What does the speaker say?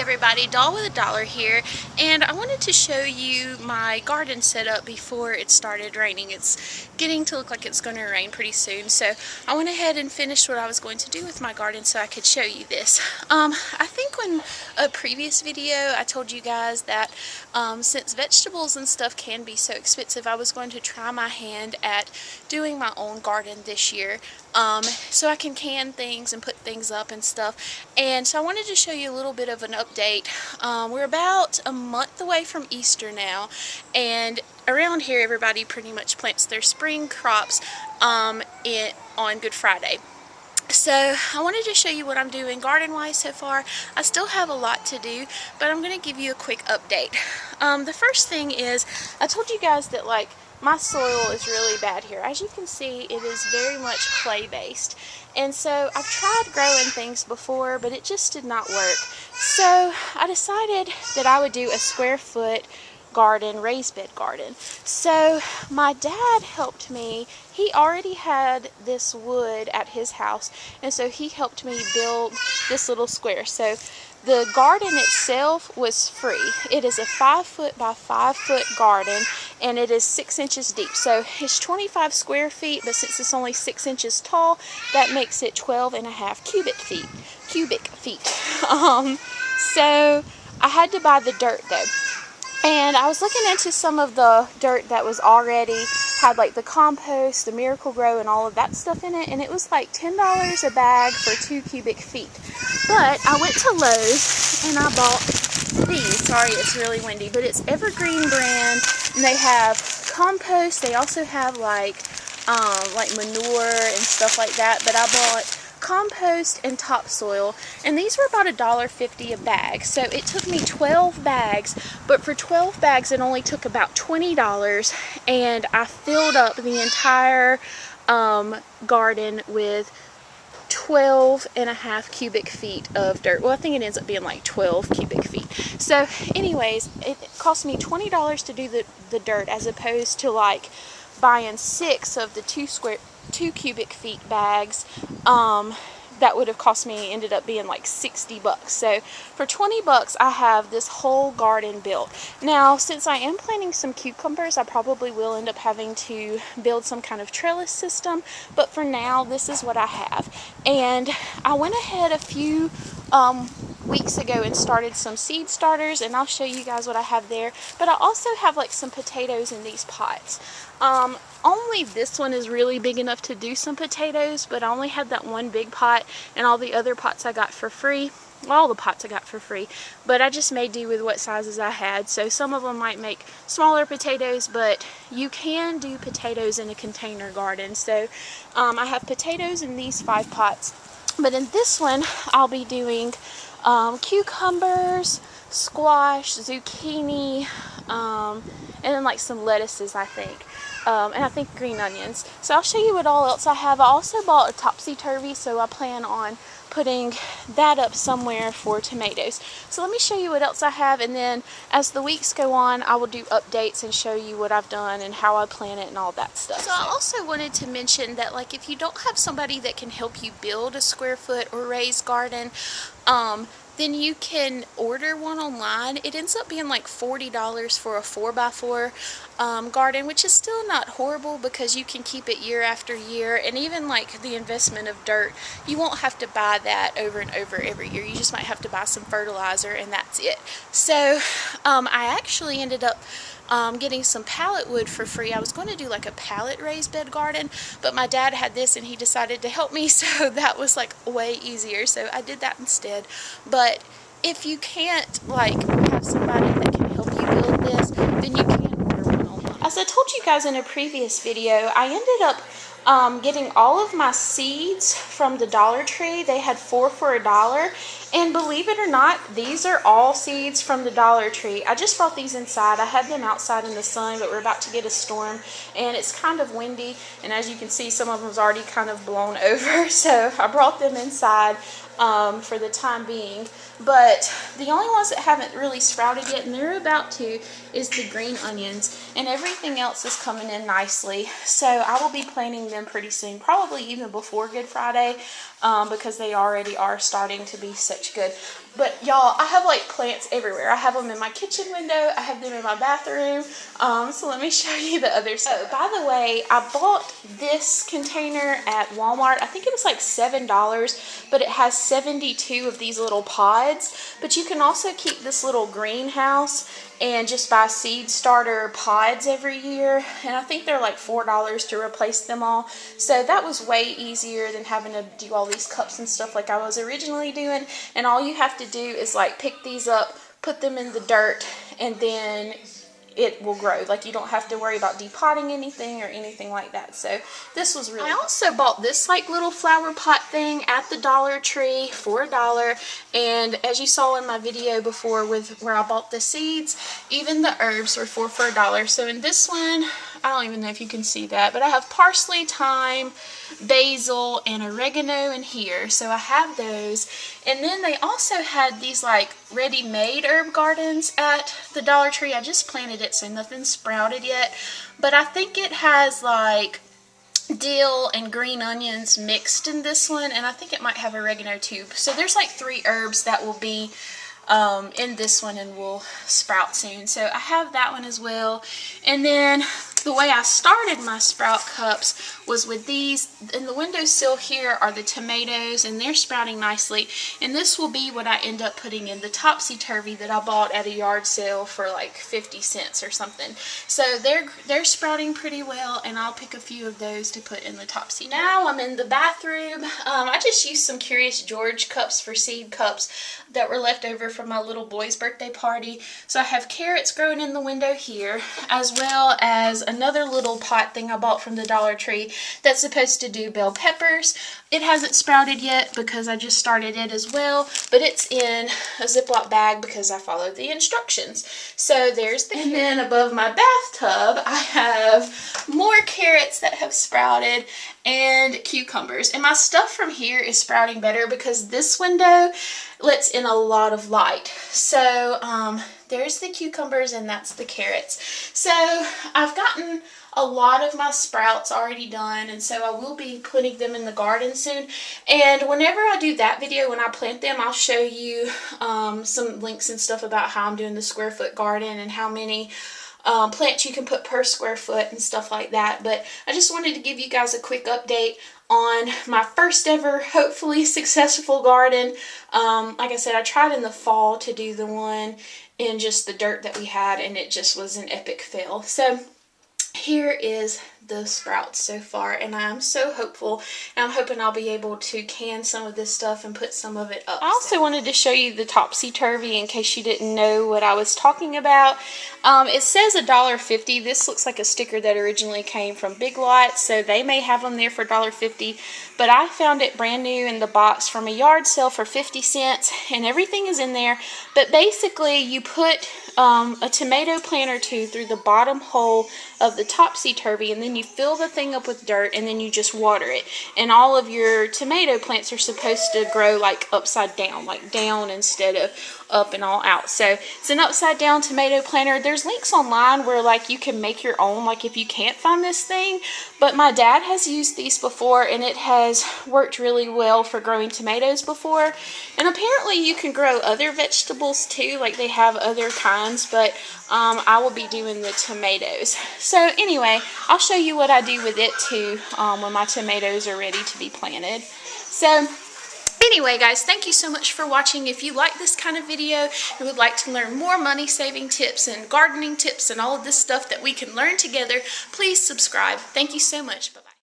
everybody, Doll with a Dollar here, and I wanted to show you my garden setup before it started raining. It's getting to look like it's going to rain pretty soon, so I went ahead and finished what I was going to do with my garden so I could show you this. I think when a previous video I told you guys that since vegetables and stuff can be so expensive, I was going to try my hand at doing my own garden this year. So I can can things and put things up and stuff. And so I wanted to show you a little bit of an update. We're about a month away from Easter now, and around here everybody pretty much plants their spring crops on Good Friday. So I wanted to show you what I'm doing garden-wise so far. I still have a lot to do, but I'm going to give you a quick update. The first thing is, I told you guys that my soil is really bad here. As you can see, it is very much clay-based. And so I've tried growing things before, but it just did not work. So I decided that I would do a square foot garden, raised bed garden. So my dad helped me. He already had this wood at his house, and so he helped me build this little square. So the garden itself was free. It is a 5-foot by 5-foot garden, and it is 6 inches deep. So it's 25 square feet, but since it's only 6 inches tall, that makes it 12.5 cubic feet. So I had to buy the dirt though. And I was looking into some of the dirt that was already had the compost, the Miracle-Gro, and all of that stuff in it, and it was like $10 a bag for 2 cubic feet. But I went to Lowe's and I bought these. Sorry, it's really windy, but it's Evergreen brand, and they have compost. They also have like manure and stuff like that. But I bought compost and topsoil, and these were about $1.50 a bag. So it took me 12 bags, but for 12 bags it only took about $20, and I filled up the entire garden with 12.5 cubic feet of dirt. Well, I think it ends up being like 12 cubic feet. So anyways, it cost me $20 to do the dirt, as opposed to buying 6 of the 2 cubic feet bags. That would have cost me, ended up being like $60. So for $20 I have this whole garden built. Now, since I am planting some cucumbers, I probably will end up having to build some kind of trellis system, but for now this is what I have. And I went ahead a few weeks ago and started some seed starters, and I'll show you guys what I have there. But I also have some potatoes in these pots. Only this one is really big enough to do some potatoes, but I only had that one big pot, and all the other pots I got for free. All the pots I got for free, but I just made do with what sizes I had. So some of them might make smaller potatoes, but you can do potatoes in a container garden. So I have potatoes in these 5 pots, but in this one I'll be doing cucumbers, squash, zucchini, and then some lettuces, I think. And I think green onions. So I'll show you what all else I have. I also bought a topsy-turvy, so I plan on putting that up somewhere for tomatoes. So let me show you what else I have, and then as the weeks go on, I will do updates and show you what I've done and how I plant it and all that stuff. So I also wanted to mention that if you don't have somebody that can help you build a square foot or raised garden, then you can order one online. It ends up being like $40 for a 4x4 garden, which is still not horrible because you can keep it year after year. And even the investment of dirt, you won't have to buy that over and over every year. You just might have to buy some fertilizer, and that's it. So I actually ended up getting some pallet wood for free. I was going to do a pallet raised bed garden, but my dad had this and he decided to help me, so that was way easier. So I did that instead. But if you can't have somebody that can help you build this, then you can order one online. As I told you guys in a previous video, I ended up getting all of my seeds from the Dollar Tree. They had 4 for $1, and believe it or not, these are all seeds from the Dollar Tree. I just brought these inside. I had them outside in the sun, but we're about to get a storm, and it's kind of windy, and as you can see, some of them's already kind of blown over, so I brought them inside for the time being. But the only ones that haven't really sprouted yet, and they're about to, is the green onions, and everything else is coming in nicely. So I will be planting them pretty soon, probably even before Good Friday, because they already are starting to be such good. But y'all, I have like plants everywhere. I have them in my kitchen window. I have them in my bathroom. So let me show you the other side. Oh, by the way, I bought this container at Walmart. I think it was like $7, but it has 72 of these little pods. But you can also keep this little greenhouse and just buy seed starter pods every year, and I think they're like $4 to replace them all. So that was way easier than having to do all these cups and stuff like I was originally doing. And all you have to do is like pick these up, put them in the dirt, and then it will grow. Like, you don't have to worry about depotting anything or anything like that. So this was really... I also bought this like little flower pot thing at the Dollar Tree for $1. And as you saw in my video before with where I bought the seeds, even the herbs were for $1. So in this one, I don't even know if you can see that, but I have parsley, thyme, basil, and oregano in here. So I have those. And then they also had these like ready-made herb gardens at the Dollar Tree. I just planted it, so nothing's sprouted yet. But I think it has like dill and green onions mixed in this one, and I think it might have oregano too. So there's like 3 herbs that will be in this one and will sprout soon. So I have that one as well. And then the way I started my sprout cups was with these. In the windowsill here are the tomatoes, and they're sprouting nicely. And this will be what I end up putting in the topsy-turvy that I bought at a yard sale for like 50 cents or something. So they're sprouting pretty well, and I'll pick a few of those to put in the topsy-turvy. Now I'm in the bathroom. I just used some Curious George cups for seed cups that were left over from my little boy's birthday party. So I have carrots growing in the window here, as well as another little pot thing I bought from the Dollar Tree that's supposed to do bell peppers. It hasn't sprouted yet because I just started it as well, but it's in a Ziploc bag because I followed the instructions. So there's the... And then above my bathtub, I have more carrots that have sprouted and cucumbers. And my stuff from here is sprouting better because this window lets in a lot of light. So there's the cucumbers, and that's the carrots. So I've gotten a lot of my sprouts already done, and so I will be putting them in the garden soon. And whenever I do that video, when I plant them, I'll show you some links and stuff about how I'm doing the square foot garden and how many plants you can put per square foot and stuff like that. But I just wanted to give you guys a quick update on my first ever, hopefully successful garden. Like I said, I tried in the fall to do the one in just the dirt that we had, and it just was an epic fail. So here is the sprouts so far, and I'm so hopeful, and I'm hoping I'll be able to can some of this stuff and put some of it up. I also wanted to show you the topsy-turvy in case you didn't know what I was talking about. It says $1.50. This looks like a sticker that originally came from Big Lots, so they may have them there for $1.50, but I found it brand new in the box from a yard sale for 50 cents, and everything is in there. But basically, you put a tomato plant or two through the bottom hole of the topsy-turvy, and then you fill the thing up with dirt, and then you just water it. And all of your tomato plants are supposed to grow like upside down, like down instead of up and all out. So it's an upside down tomato planter. There's links online where like you can make your own, like if you can't find this thing. But my dad has used these before, and it has worked really well for growing tomatoes before. And apparently you can grow other vegetables too, like they have other kinds, but I will be doing the tomatoes. So anyway, I'll show you what I do with it too when my tomatoes are ready to be planted. So anyway, guys, thank you so much for watching. If you like this kind of video and would like to learn more money saving tips and gardening tips and all of this stuff that we can learn together, please subscribe. Thank you so much. Bye-bye.